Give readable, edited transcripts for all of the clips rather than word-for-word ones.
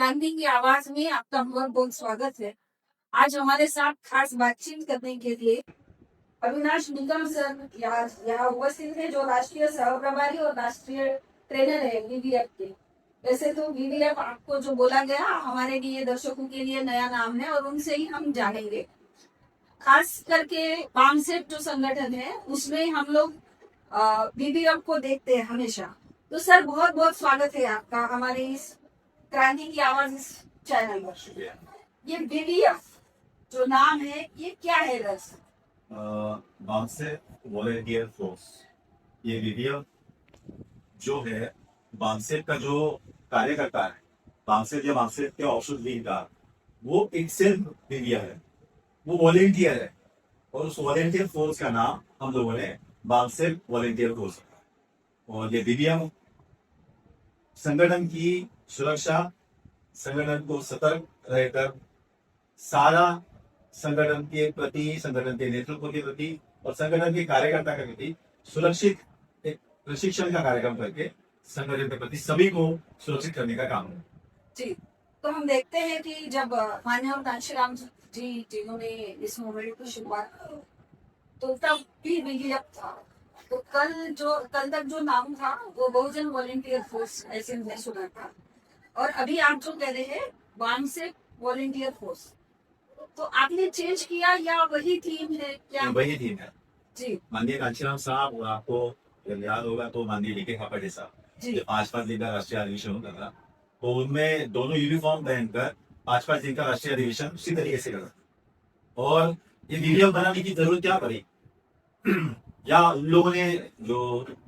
क्रांति की आवाज में आपका बहुत बहुत स्वागत है। आज हमारे साथ खास बातचीत करने के लिए अविनाश निगम सर यहाँ उपस्थित है, जो राष्ट्रीय सह प्रभारी और राष्ट्रीय ट्रेनर है वीवीएफ के। वैसे तो वीवीएफ आपको जो बोला गया हमारे लिए दर्शकों के लिए नया नाम है और उनसे ही हम जानेंगे। खास करके बामसेफ जो संगठन है उसमें हम लोग वीवीएफ को देखते हैं हमेशा। तो सर बहुत बहुत स्वागत है आपका हमारे इस क्रांति की आवाज इस चैनल पर। ये वीवीएफ जो नाम है ये क्या है दरअसल? बांसे वॉलेंटियर फोर्स, ये वीवीएफ जो है बांसे का जो कार्यकर्ता है, बांसे के औषध लीग का वो एक सिर्फ वीवीएफ है, वो वॉलेंटियर है और उस वॉलेंटियर फोर्स का नाम हम लोगों ने बांसे वॉलेंटियर फोर्स रखा। और ये वीवीएफ संगठन की सुरक्षा, संगठन को सतर्क रहकर सारा संगठन के प्रति, संगठन के नेतृत्व के प्रति और संगठन के कार्यकर्ता के प्रति सुरक्षित एक प्रशिक्षण का कार्यक्रम करके संगठन के प्रति सभी को सुरक्षित करने का काम है। जी, तो हम देखते हैं कि जब माननीय कांशीराम जी जिन्होंने इस मूवमेंट की शुरुआत की तो तब भी वीवीएफ था। तो कल तक जो नाम था वो बहुजन वॉलेंटियर फोर्स ऐसे हमने सुना था, और अभी आप जो कह रहे हैं बामसेफ वॉलेंटियर फोर्स, तो आपने चेंज किया या वही थीम है क्या? वही थीम है जी। माननीय कांशीराम साहब, और आपको याद होगा तो माननीय डीके खापड़े साहब जी। जो 5-5 दिन का राष्ट्रीय अधिवेशन होता था, तो उनमें दोनों यूनिफॉर्म पहनकर 5-5 दिन का राष्ट्रीय अधिवेशन उसी तरीके से करा। और ये वीवीएफ बनाने की जरूरत क्या पड़ी या उन लोगों ने जो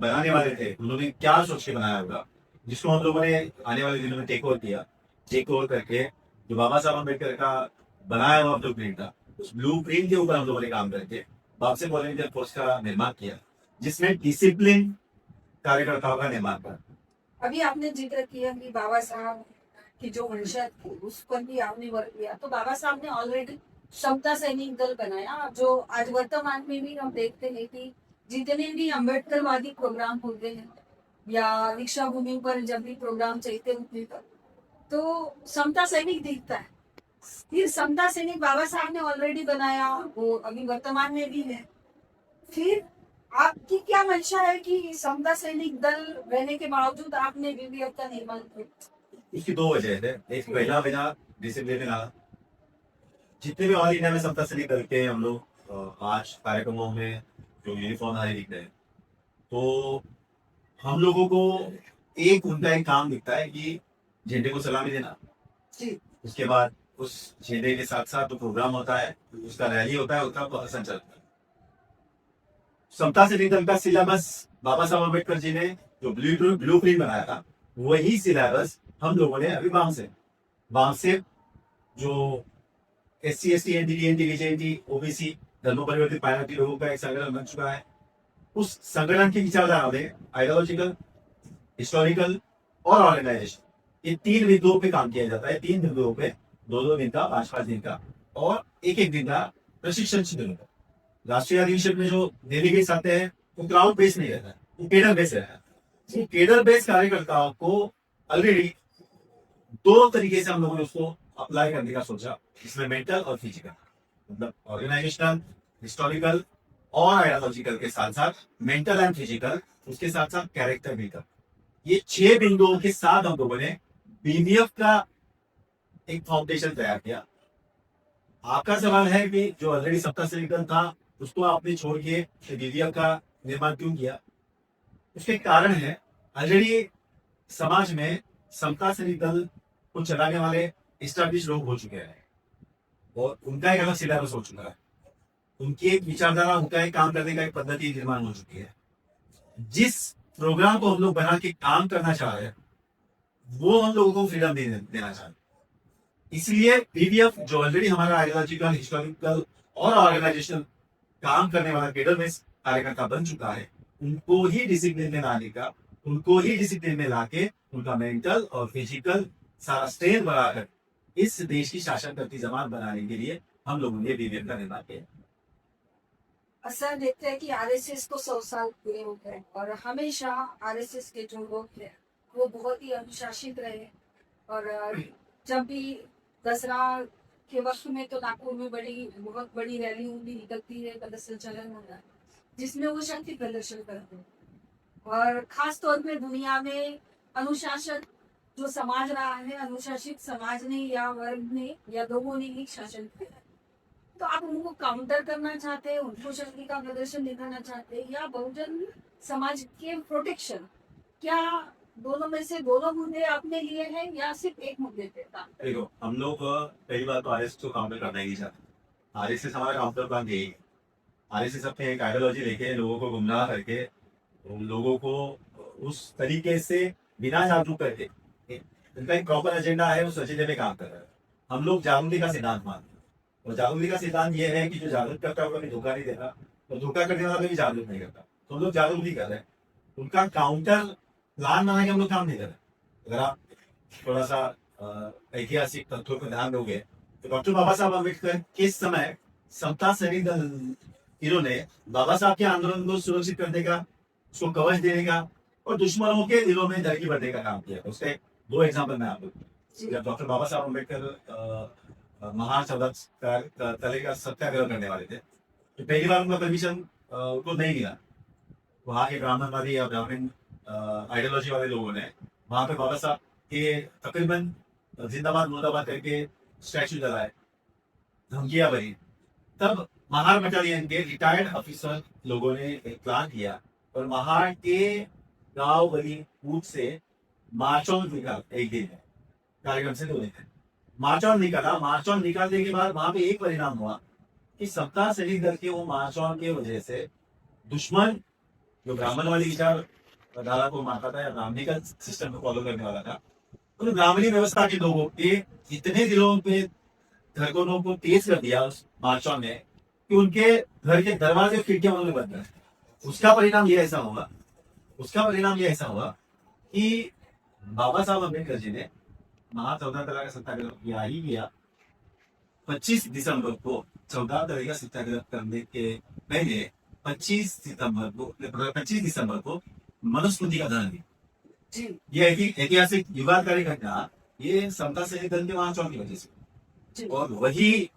बनाने वाले थे उन्होंने क्या सोच के बनाया होगा, जिसको हम लोगों ने आने वाले दिनों में टेक ओवर किया। टेक ओवर करके जो बाबा साहब अम्बेडकर का बनाया हुआ ब्लू प्रिंट था, उस ब्लू प्रिंट के ऊपर हम लोगों ने काम करके बापसे वॉलेंटियर फोर्स का निर्माण किया, जिसमें डिसिप्लिन कार्यकर्ताओं का निर्माण था। अभी आपने जिक्र किया कि बाबा साहब की जो मंशा थी उस पर भी आपने वर्क किया, तो बाबा साहब ने ऑलरेडी समता सैनिक दल बनाया, जो आज वर्तमान में भी हम देखते हैं कि जितने भी अम्बेडकरवादी प्रोग्राम होते हैं या दीक्षा भूमि पर जब भी प्रोग्राम चलते होते तो समता सैनिक दिखता है। फिर समता सैनिक बाबा साहब ने ऑलरेडी बनाया, वो अभी वर्तमान में भी है। फिर आपकी क्या मंशा है कि समता सैनिक दल रहने के बावजूद आपने वीवीएफ का निर्माण किया? इसकी दो वजह है। एक पहला वजह डिसिप्लिन आना। जितने भी ऑल इंडिया में समता सैनिक दल के हम लोग आज कार्यक्रमों में जो यूनिफॉर्म हमारे दिख रहे हैं, तो हम लोगों को उनका एक काम दिखता है कि झंडे को सलामी देना। जी। उसके बाद उस झंडे के साथ साथ जो प्रोग्राम होता है, उसका रैली होता है, उसका संचालन होता है। समता सैनिक दल का सिलेबस बाबा साहब अम्बेडकर जी ने जो ब्लू प्रिंट बनाया था, वही सिलेबस हम लोगों ने अभी बामसेफ जो SC ST NTT DJT OBC धर्म परिवर्तित माइनॉरिटी लोगों का एक संगठन बन चुका है। उस संगठन की विचारधारा में आइडियोलॉजिकल, हिस्टोरिकल और ऑर्गेनाइजेशन, ये 3 बिंदुओं पे काम किया जाता है। 3 बिंदुओं पे 2-2 दिन का, 5-5 दिन का और 1-1 दिन का प्रशिक्षण शिविर होता है। राष्ट्रीय अधिवेशन में जो डेलीगेट्स आते हैं वो क्राउड बेस नहीं रहता है, वो केडर बेस रहता है। वो केडर बेस कार्यकर्ताओं को ऑलरेडी 2 तरीके से हम लोगों ने उसको अप्लाई करने का सोचा, इसमें मेंटल और फिजिकल, मतलब ऑर्गेनाइजेशनल, हिस्टोरिकल और आइडियोलॉजिकल के साथ साथ मेंटल एंड फिजिकल, उसके साथ साथ कैरेक्टर बिल्डर, ये 6 बिंदुओं के साथ हम लोगों ने वीवीएफ का एक फाउंडेशन तैयार किया। आपका सवाल है कि जो ऑलरेडी समता सैनिक दल था उसको आपने छोड़ के वीवीएफ का निर्माण क्यों किया? उसके कारण है, ऑलरेडी समाज में समता सैनिक दल को चलाने वाले एस्टैब्लिश लोग हो चुके हैं और उनका एक अलग सिलेबस हो चुका है, उनकी एक विचारधारा, उनका एक काम करने का एक पद्धति निर्माण हो चुकी है। जिस प्रोग्राम को हम लोग बना के काम करना चाह रहे हैं वो हम लोगों को फ्रीडम देना चाह रहे हैं। इसलिए वीवीएफ जो ऑलरेडी हमारा आइडियोलॉजिकल, हिस्टोरिकल और ऑर्गेनाइजेशन काम करने वाला केडर में कार्यकर्ता बन चुका है, उनको ही डिसिप्लिन में लाने का, उनको ही डिसिप्लिन में लाके उनका मेंटल और फिजिकल सारा स्ट्रेंथ बढ़ाकर इस देश की शासन करती जमात बनाने के लिए हम लोगों ने वीवीएफ का निर्माण किया। असर देखते हैं कि आरएसएस को 100 साल पूरे हो गए और हमेशा आरएसएस के जो लोग हैं वो बहुत ही अनुशासित रहे और जब भी दसरा के वक्त में तो नागपुर में बहुत बड़ी रैली भी निकलती है, पथ संचलन होता है, जिसमें वो शक्ति प्रदर्शन करते हैं। और खास तौर पे दुनिया में अनुशासन जो समाज रहा है, अनुशासित समाज ने या वर्ग ने या लोगों ने ही शासन किया है। तो आप उनको काउंटर करना चाहते हैं, उनको शक्ति का प्रदर्शन दिखाना चाहते हैं, या बहुजन समाज के प्रोटेक्शन, क्या दोनों में से दोनों मुद्दे आपने लिए हैं या सिर्फ एक मुद्दे पे था? देखो, हम लोग पहली बात तो आरएसएस को काउंटर करना ही नहीं चाहते। आरएसएस हमारा काउंटर प्लान यही है। आरएसएस अपने एक आइडियोलॉजी लेके लोगों को गुमराह करके उन लोगों को उस तरीके से बिना जागरूक करके उनका एक प्रॉपर एजेंडा है, उस एजेंडे में काम कर रहा है। हम लोग जागरूकता का सिद्धांत मानते हैं, और जागरूकता का सिद्धांत ये है कि जो जागरूक करता है वो कभी धोखा नहीं देता, और धोखा करने वाला कभी जागरूक नहीं करता। तो हम लोग जागरूक नहीं कर रहे हैं, उनका काउंटर प्लान बना के हम लोग काम नहीं कर रहे। अगर आप थोड़ा सा ऐतिहासिक तथ्यों को ध्यान दोगे तो डॉक्टर बाबा साहब अम्बेडकर के समय समता सैनिक दल इन्होंने बाबा साहब के आंदोलन को सुरक्षित करने का, उसको कवच देने का और दुश्मनों के दिलों में धरकी भरने का काम किया। उसके दो एग्जाम्पल मैं आपको, जब डॉक्टर बाबा साहब अम्बेडकर महान तले का सत्याग्रह करने वाले थे, तो पहली बार उनका परमिशन उनको नहीं मिला। वहाँ के ब्राह्मणवादी या ब्राह्मण आइडियोलॉजी वाले लोगों ने वहां पे बाबा साहब के तकरीबन जिंदाबाद मुर्दाबाद करके स्टैचू जलाए, धमकियां भरी। तब महार बटालियन के रिटायर्ड ऑफिसर लोगों ने एक प्लान किया और महार के गांव गली कूच से मार्च ऑन निकाल, एक दिन है कार्यक्रम से 2 दिन है मार्च ऑन निकाला। मार्च ऑन निकालने के बाद वहां पे एक परिणाम हुआ कि समता सैनिक दल के वो मार्च ऑन के वजह से दुश्मन जो ब्राह्मण वाली विचार धारा को मानता था या ब्राह्मणी का सिस्टम को फॉलो करने वाला था, तो ब्राह्मणी व्यवस्था के लोगों के इतने दिलों पे धड़कनों को तेज कर दिया उस मार्च ऑन ने कि उनके घर के दरवाजे खिड़कियां उन्होंने बंद कर। उसका परिणाम ये ऐसा हुआ कि बाबा साहब अम्बेडकर जी ने महा 14 तरह का सत्याग्रह किया ही किया। 25 दिसंबर को 14 तरह का सत्याग्रह करने के पहले 25 दिसंबर को मनुस्मृति का दहन जी ये ऐतिहासिक युगांतकारी घटना ये समता सैनिक दल के मार्च ऑन की वजह से, जी और वही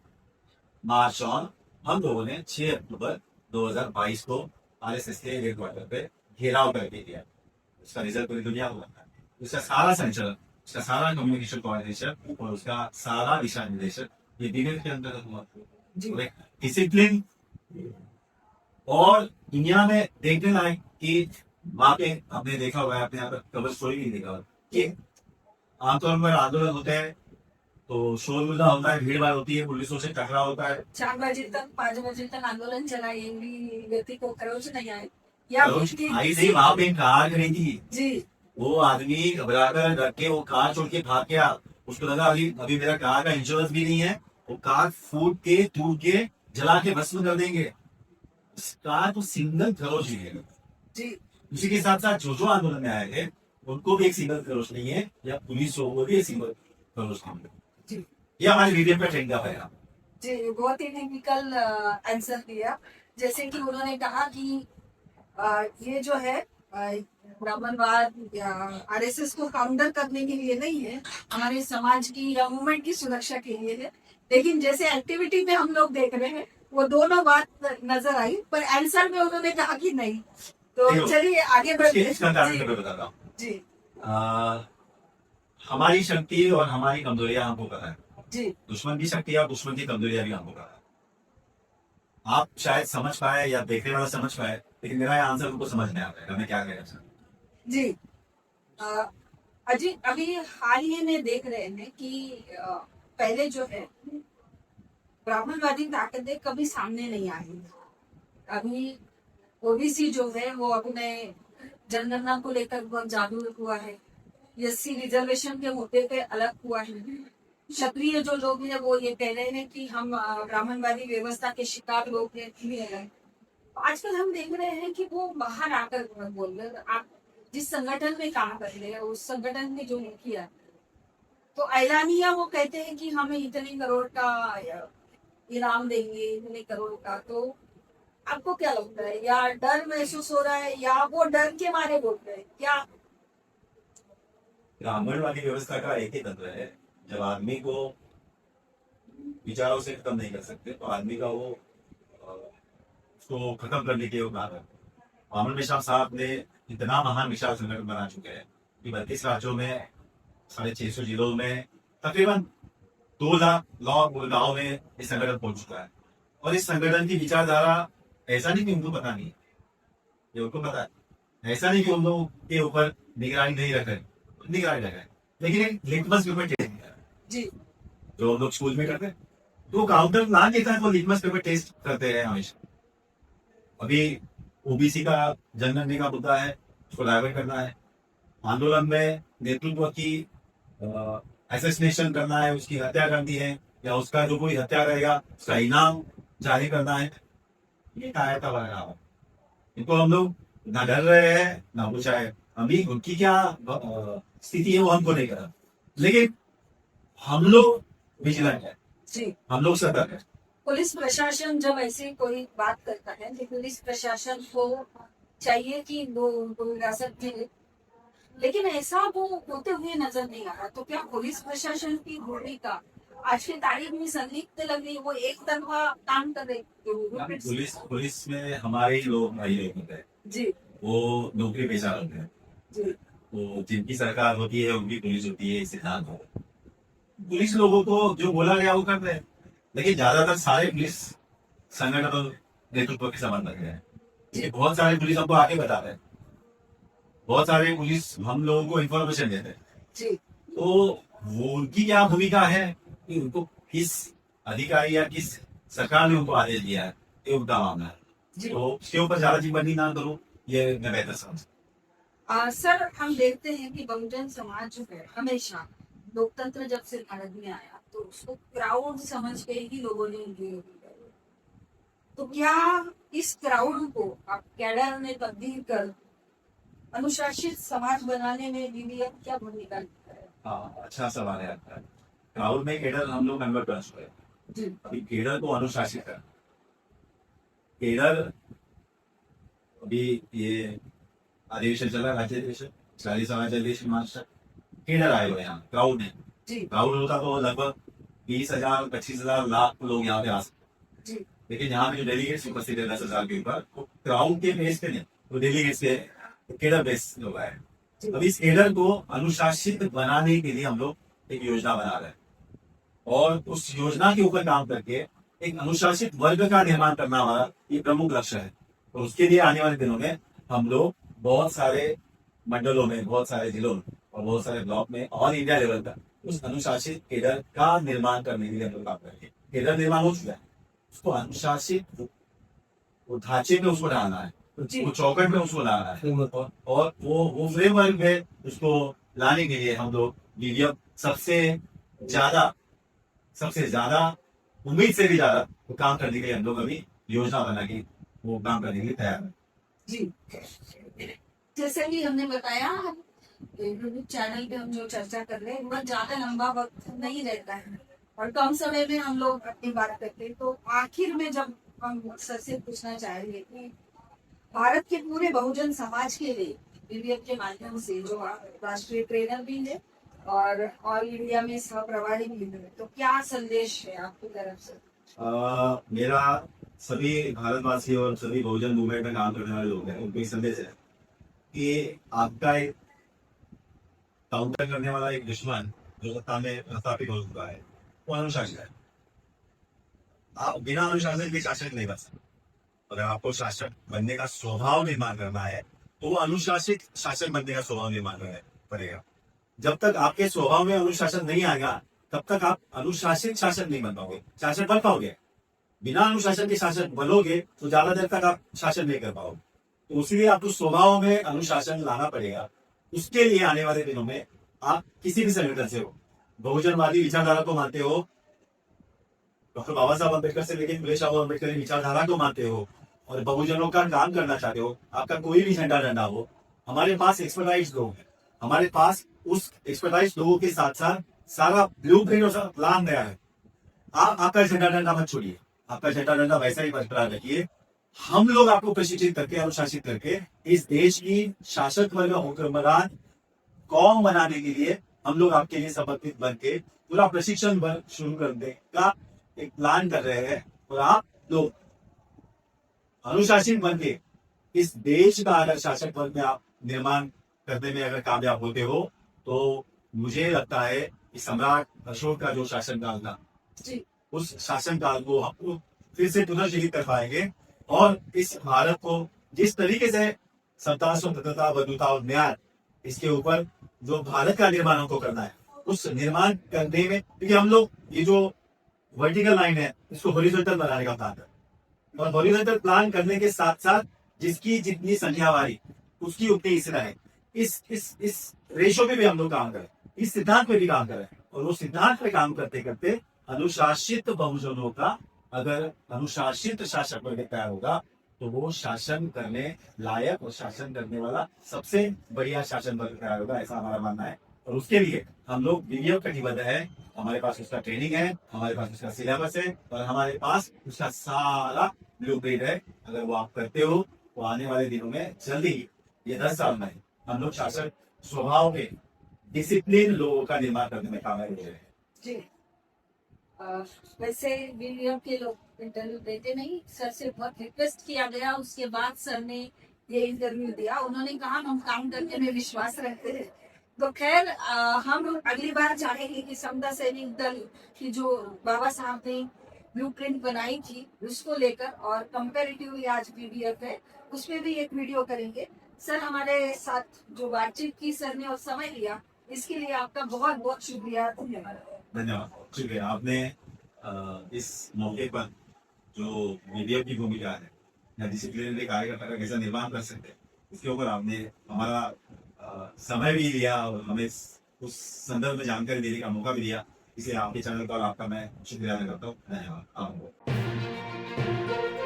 मार्च ऑन हम लोगों ने 6 अक्टूबर 2022 को आरएसएस के हेडक्वार्टर पे घेराव करके दिया। उसका रिजल्ट पूरी दुनिया को लगता है। उसका सारा संचालन, उसका सारा कम्युनिकेशन कोऑर्डिनेशन और उसका सारा दिशा निर्देशन ये दिल्ली के अंतर्गत हुआ। डिसिप्लिन और दुनिया में देखने लायक कि वहां पे आपने देखा होगा, आपने यहाँ पर कवर स्टोरी नहीं देखा होगा कि आमतौर पर आंदोलन होते हैं तो शोरगुल्ला होता है, भीड़ भाड़ होती है, पुलिसों से टकराव होता है। 4 बजे तक 5 बजे तक आंदोलन चला, व्यक्ति को खरोच नहीं आए या आई नहीं, वहां पे कार खड़ी थी जी, वो आदमी घबरा कर रख के वो कार छोड़ के भाग गया। उसको लगा अभी अभी मेरा कार का इंश्योरेंस भी नहीं है, वो कार फूट के टूट के जला के भस्म कर देंगे। इस कार को सिंगल खरोच नहीं है जी उसी के साथ साथ जो आंदोलन में आए थे उनको भी एक सिंगल खरोच नहीं है, या पुलिस को भी एक सिंगल खरोच नहीं है जी ये हमारे मीडियम पे ट्रेंड का है जी। बहुत ही टिपिकल आंसर दिया। जैसे कि उन्होंने कहा कि ये जो है ब्राह्मणवाद या आरएसएस को काउंटर करने के लिए नहीं है, हमारे समाज की या मूवमेंट की सुरक्षा के लिए है। लेकिन जैसे एक्टिविटी में हम लोग देख रहे हैं वो दोनों बात नजर आई, पर आंसर में उन्होंने कहा कि नहीं। तो चलिए आगे बढ़ते हैं जी। हमारी शक्ति और हमारी कमजोरियां हमको पता है जी, दुश्मन की शक्ति और दुश्मन की कमजोरियां भी हमको पता है। आप शायद समझ पाए या देखने वाला समझ पाए, लेकिन मेरा आंसर उनको समझ नहीं आता है मैं क्या कह रहा हूँ जी। अजी अभी हाल ही में देख रहे हैं कि पहले जो है ब्राह्मणवादी ताकतें कभी सामने नहीं आई। अभी ओबीसी जो है वो अपने जनगणना को लेकर बहुत जागरूक हुआ है, एससी रिजर्वेशन के मुद्दे पे अलग हुआ है। क्षत्रिय जो लोग हैं वो ये कह रहे हैं कि हम ब्राह्मणवादी व्यवस्था के शिकार लोग हैं। आजकल हम देख रहे हैं कि वो बाहर आकर बोल रहे हैं, आप जिस संगठन में काम कर रहे हैं उस संगठन में जो मुखिया है तो ऐलानिया वो कहते हैं कि हमें इतने करोड़ का इनाम देंगे, इतने करोड़ का। तो आपको क्या लगता है, या डर महसूस हो रहा है या वो डर के मारे बोल रहे हैं क्या? ब्राह्मण वाली व्यवस्था का एक ही तंत्र है, जब आदमी को विचारों से खत्म नहीं कर सकते तो आदमी का वो उसको खत्म करने के औकात है। मोहम्मद मिशाल साहब ने इतना महान विशाल संगठन बना चुके हैं कि 32 राज्यों में 650 जिलों में तकरीबन 2 लाख गाँव में ये संगठन पहुंच चुका है। और इस संगठन की विचारधारा ऐसा नहीं कि उनको पता नहीं है, ये उनको पता है। ऐसा नहीं कि उन लोगों के ऊपर निगरानी नहीं रख रहे, निगरानी रख रहे हैं, लेकिन एक लिटमस पेपर टेस्ट जी जो हम लोग स्कूल में करते हैं, तो काउंटर ना देता है, वो लिटमस पेपर टेस्ट करते हैं हमेशा। अभी ओबीसी का जनगणना का मुद्दा है, उसको डाइवर्ट करना है। आंदोलन में नेतृत्व की एसेसिनेशन करना है, उसकी हत्या करनी है, या उसका जो कोई हत्या करेगा उसका इनाम जारी करना है। ये कायरता लगा है, इनको हम लोग ना डर रहे हैं ना कुछ है। अभी उनकी क्या स्थिति है वो हमको नहीं पता, लेकिन हम लोग विजिलेंट है, जी। हम लोग सतर्क है। पुलिस प्रशासन जब ऐसी कोई बात करता है तो पुलिस प्रशासन को चाहिए कि वो उनको हिरासत में ले, लेकिन ऐसा वो होते हुए नजर नहीं आ रहा। तो क्या पुलिस प्रशासन की भूमिका आज की तारीख में संदिग्ध लग रही है? वो एक तरफा काम कर रहे पुलिस में हमारे ही लोग भाई लोग होते हैं जी, वो नौकरी पेशा होते हैं, जी, तो जिनकी सरकार होती है उनकी पुलिस होती है, सिद्धांत हो। पुलिस लोगों को जो बोला गया वो करते हैं, लेकिन ज्यादातर सारे पुलिस संगठन और नेतृत्व के संबंध रखते हैं। ये बहुत सारे पुलिस हमको आगे बताते हैं, बहुत सारे पुलिस हम लोगों को इन्फॉर्मेशन देते हैं। जी, तो वो उनकी क्या भूमिका है कि उनको किस अधिकारी या किस सरकार ने उनको आदेश दिया है, ये उनका मामला है। जी। तो उसके ऊपर ज्यादा टिप्पणी ना करूं, ये मैं बेहतर समझ। सर हम देखते हैं कि बहुजन समाज जो है हमेशा लोकतंत्र जब से भारत में आया तो उसको क्राउड समझ के ही लोगों ने लिए। तो क्या इस क्राउड को आप कैडर में तब्दील कर अनुशासित समाज बनाने में बीबीएफ क्या भूमिका निभाता है? हाँ, अच्छा सवाल है आपका। क्राउड में केडर हम लोग कन्वर्ट कर चुके हैं। जी, अभी केडर को अनुशासित कर, केडर अभी ये अधिवेशन चला, राज्य अधिवेशन 40वां अधिवेशन महाराष्ट्र, केडर आए हुए यहाँ क्राउड में। जी, क्राउड होता तो लगभग 20,000 25,000 लाख लोग यहाँ पे आ सकते, जी, लेकिन यहाँ पे जो डेलीगेट्स उपस्थित है 10,000 के ऊपर, वो क्राउड के बेस पे नहीं, वो डेलीगेट्स पे केडर बेस लोग आए। जी। अब इस केडर को अनुशासित बनाने के लिए हम लोग एक योजना बना रहे हैं, और उस योजना के ऊपर काम करके एक अनुशासित वर्ग का निर्माण करना हमारा ये प्रमुख लक्ष्य है। और उसके लिए आने वाले दिनों में हम लोग बहुत सारे मंडलों में, बहुत सारे जिलों में और बहुत सारे ब्लॉक में ऑल इंडिया लेवल पर उस अनुशासित केडर का निर्माण करने के लिए हम लोग काम करेंगे। केडर निर्माण हो चुका है, उसको अनुशासित वो ढांचे में उसको डालना है, जी। वो चौकट में उसको लाना है, और वो फ्रेमवर्क में उसको लाने के लिए हम लोग बीबीएफ सबसे ज्यादा उम्मीद से भी ज्यादा वो काम करने के लिए हम लोग अभी योजना बना के वो काम करने के लिए तैयार है। जी, जैसे कि हमने बताया हम यूट्यूब चैनल पे हम जो चर्चा कर रहे हैं वो ज्यादा लंबा वक्त नहीं रहता है और कम समय में हम लोग अपनी बात करते हैं। तो आखिर में जब हम सर से पूछना चाहेंगे कि भारत के पूरे बहुजन समाज के लिए बीबीएफ के माध्यम से जो आप राष्ट्रीय ट्रेनर भी है और ऑल इंडिया में सह प्रभारी भी है, तो क्या संदेश है आपकी तरफ से? मेरा सभी भारतवासी और सभी बहुजन मूवमेंट में काम करने वाले लोग हैं उनको एक संदेश है कि आपका एक काउंटर करने वाला एक दुश्मन जो सत्ता में स्थापित हो चुका है वो अनुशासन है। आप बिना अनुशासन के शासक नहीं बन सकते। अगर आपको शासक बनने का स्वभाव निर्माण करना है तो वो अनुशासित शासक बनने का स्वभाव निर्माण करना पड़ेगा। जब तक आपके स्वभाव में अनुशासन नहीं आएगा तब तक आप अनुशासित शासक नहीं बन पाओगे, शासक बन पाओगे। बिना अनुशासन के शासक बनोगे तो ज्यादा देर तक आप शासन नहीं कर पाओगे। तो इसलिए आपको स्वभाव में अनुशासन लाना पड़ेगा। उसके लिए आने वाले दिनों में आप किसी भी संगठन से हो, बहुजनवादी विचारधारा को मानते हो, डॉक्टर बाबा साहब अम्बेडकर से लेकर फुले शाह अम्बेडकर की विचारधारा को मानते हो और बहुजनों का काम करना चाहते हो, आपका कोई भी झंडा डंडा हो, हमारे पास एक्सपर्टाइज लोग हैं। हमारे पास उस एक्सपर्टाइज लोगों के साथ साथ सारा ब्लूप्रिंट और प्लान गया है। आप आपका झंडा डंडा मत छोड़िए, आपका झंडा डंडा वैसा ही बरकरार रखिए। हम लोग आपको प्रशिक्षित करके, अनुशासित करके इस देश की शासक वर्ग हुक्मरान कौम बनाने के लिए हम लोग आपके लिए समर्पित बन के पूरा प्रशिक्षण शुरू करने का एक प्लान कर रहे हैं और आप लोग अनुशासित बन के इस देश का अगर शासक वर्ग में आप निर्माण करने में अगर कामयाब होते हो तो मुझे लगता है कि सम्राट अशोक का जो शासनकाल था जी उस शासनकाल को हम फिर से पुनर्जीवित कर पाएंगे और इस भारत को जिस तरीके से समता स्वतंत्रता बंधुता और न्याय इसके ऊपर जो भारत का निर्माण हमको करना है उस निर्माण करने में क्योंकि हम लोग ये जो वर्टिकल लाइन है इसको हॉरिजॉन्टल बनाने का प्लान है और हॉरिजॉन्टल प्लान करने के साथ साथ जिसकी जितनी संख्या वाली उसकी उतनी हिस्सा है इस रेशो पे भी हम लोग काम करें इस सिद्धांत पे भी काम करें और वो सिद्धांत पे काम करते करते अनुशासित बहुजनों का अगर अनुशासित शासक वर्ग तैयार होगा तो वो शासन करने लायक और शासन करने वाला सबसे बढ़िया शासन वर्ग तैयार होगा ऐसा हमारा मानना है और उसके लिए हम लोग विनियोग कटिबद्ध है हमारे पास उसका ट्रेनिंग है हमारे पास उसका सिलेबस है और हमारे पास उसका सारा ब्लूप्रिंट है अगर वो आप करते हो तो आने वाले दिनों में जल्दी ये 10 साल में हम लोग शासक स्वभाव के डिसिप्लिन लोगों का निर्माण करने में कामयाब हो रहे हैं जी वैसे वीडियो के लोग इंटरव्यू देते नहीं सर से बहुत रिक्वेस्ट किया गया उसके बाद सर ने ये इंटरव्यू दिया उन्होंने कहा हम काम करने में विश्वास रखते हैं तो खैर हम अगली बार चाहेंगे कि समता सैनिक दल की जो बाबा साहब ने ब्लूप्रिंट बनाई थी उसको लेकर और कंपैरेटिवली आज पीडीएफ है उसमें भी एक वीडियो करेंगे सर हमारे साथ जो बातचीत की सर ने और समय लिया इसके लिए आपका बहुत बहुत शुक्रिया धन्यवाद धन्यवाद शुक्रिया आपने इस मौके पर जो मीडिया की भूमिका है या डिसिप्लिनरी कार्यकर्ता का कैसा निर्माण कर सकते हैं इसके ऊपर आपने हमारा समय भी लिया और हमें उस संदर्भ में जानकारी देने का मौका भी दिया इसलिए आपके चैनल पर आपका मैं शुक्रिया अदा करता हूँ धन्यवाद आपको